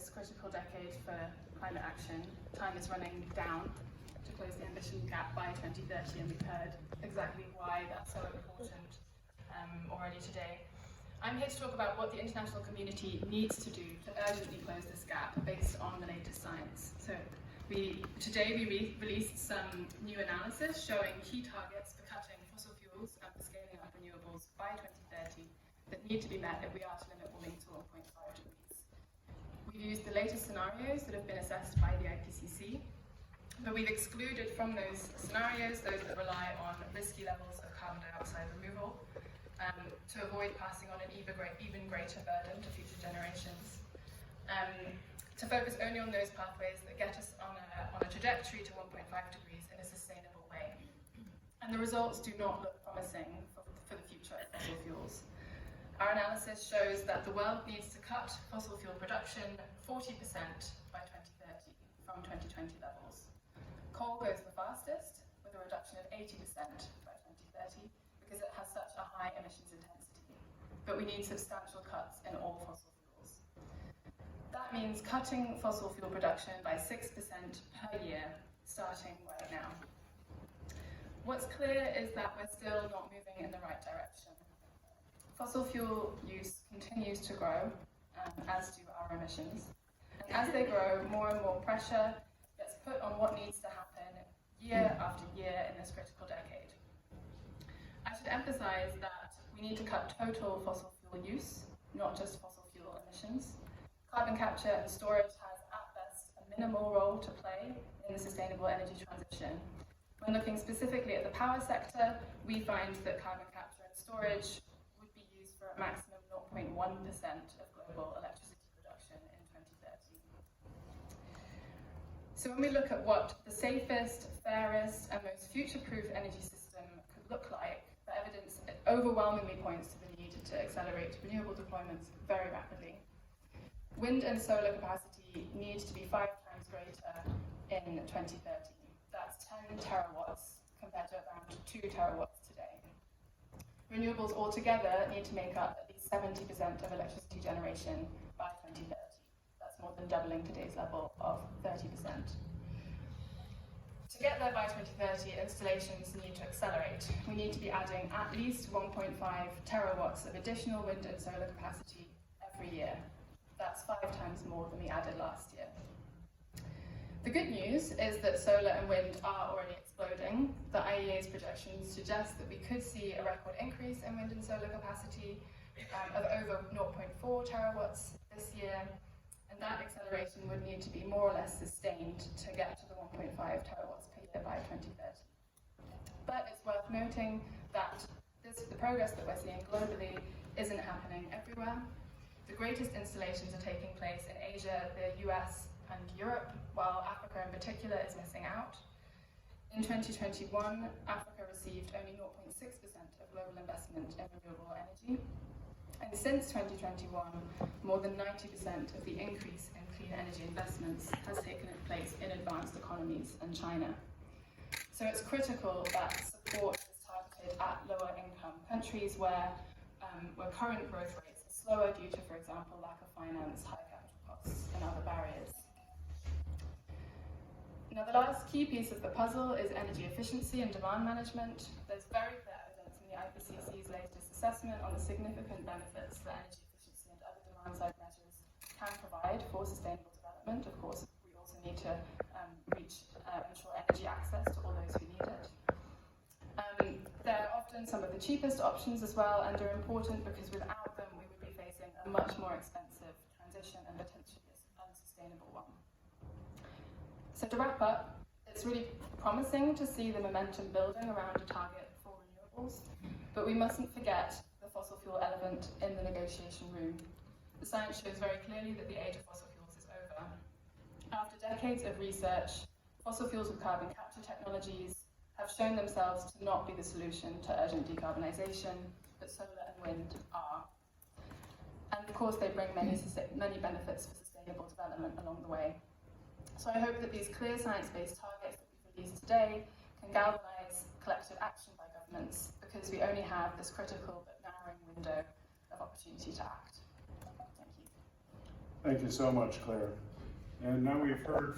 this critical decade for climate action. Time is running down to close the ambition gap by 2030, and we've heard exactly why that's so important already today. I'm here to talk about what the international community needs to do to urgently close this gap based on the latest science. So today we released some new analysis showing key targets for cutting fossil fuels and for scaling up renewables by 2030 that need to be met if we are to limit warming to 1.5 degrees. We've used the latest scenarios that have been assessed by the IPCC, but we've excluded from those scenarios those that rely on risky levels of carbon dioxide removal to avoid passing on an even greater burden to future generations. To focus only on those pathways that get us on a trajectory to 1.5 degrees in a sustainable way. And the results do not look promising for the future of fossil fuels. Our analysis shows that the world needs to cut fossil fuel production 40% by 2030 from 2020 levels. Coal goes the fastest, with a reduction of 80% by 2030, because it has such a high emissions intensity. But we need substantial cuts in all fossil fuels. That means cutting fossil fuel production by 6% per year, starting right now. What's clear is that we're still not moving in the right direction. Fossil fuel use continues to grow, as do our emissions. And as they grow, more and more pressure gets put on what needs to happen year after year in this critical decade. I should emphasize that we need to cut total fossil fuel use, not just fossil fuel emissions. Carbon capture and storage has, at best, a minimal role to play in the sustainable energy transition. When looking specifically at the power sector, we find that carbon capture and storage for a maximum 0.1% of global electricity production in 2030. So when we look at what the safest, fairest, and most future-proof energy system could look like, the evidence overwhelmingly points to the need to accelerate renewable deployments very rapidly. Wind and solar capacity needs to be 5 times greater in 2030. That's 10 terawatts compared to around 2 terawatts today. Renewables altogether need to make up at least 70% of electricity generation by 2030. That's more than doubling today's level of 30%. To get there by 2030, installations need to accelerate. We need to be adding at least 1.5 terawatts of additional wind and solar capacity every year. That's 5 times more than we added last year. The good news is that solar and wind are already exploding. The IEA's projections suggest that we could see a record increase in wind and solar capacity of over 0.4 terawatts this year, and that acceleration would need to be more or less sustained to get to the 1.5 terawatts per year by 2030. But it's worth noting that the progress that we're seeing globally isn't happening everywhere. The greatest installations are taking place in Asia, the US, and Europe, while Africa in particular is missing out. In 2021, Africa received only 0.6% of global investment in renewable energy. And since 2021, more than 90% of the increase in clean energy investments has taken place in advanced economies and China. So it's critical that support is targeted at lower income countries where current growth rates are slower due to, for example, lack of finance, high capital costs, and other barriers. Now, the last key piece of the puzzle is energy efficiency and demand management. There's very clear evidence in the IPCC's latest assessment on the significant benefits that energy efficiency and other demand-side measures can provide for sustainable development. Of course, we also need to ensure energy access to all those who need it. They're often some of the cheapest options as well, and are important because without them, we would be facing a much more expensive transition and potentially unsustainable one. So to wrap up, it's really promising to see the momentum building around a target for renewables, but we mustn't forget the fossil fuel elephant in the negotiation room. The science shows very clearly that the age of fossil fuels is over. After decades of research, fossil fuels with carbon capture technologies have shown themselves to not be the solution to urgent decarbonisation, but solar and wind are. And of course, they bring many benefits for sustainable development along the way. So I hope that these clear science-based targets that we've released today can galvanise collective action by governments, because we only have this critical but narrowing window of opportunity to act. Thank you. Thank you so much, Claire. And now we've heard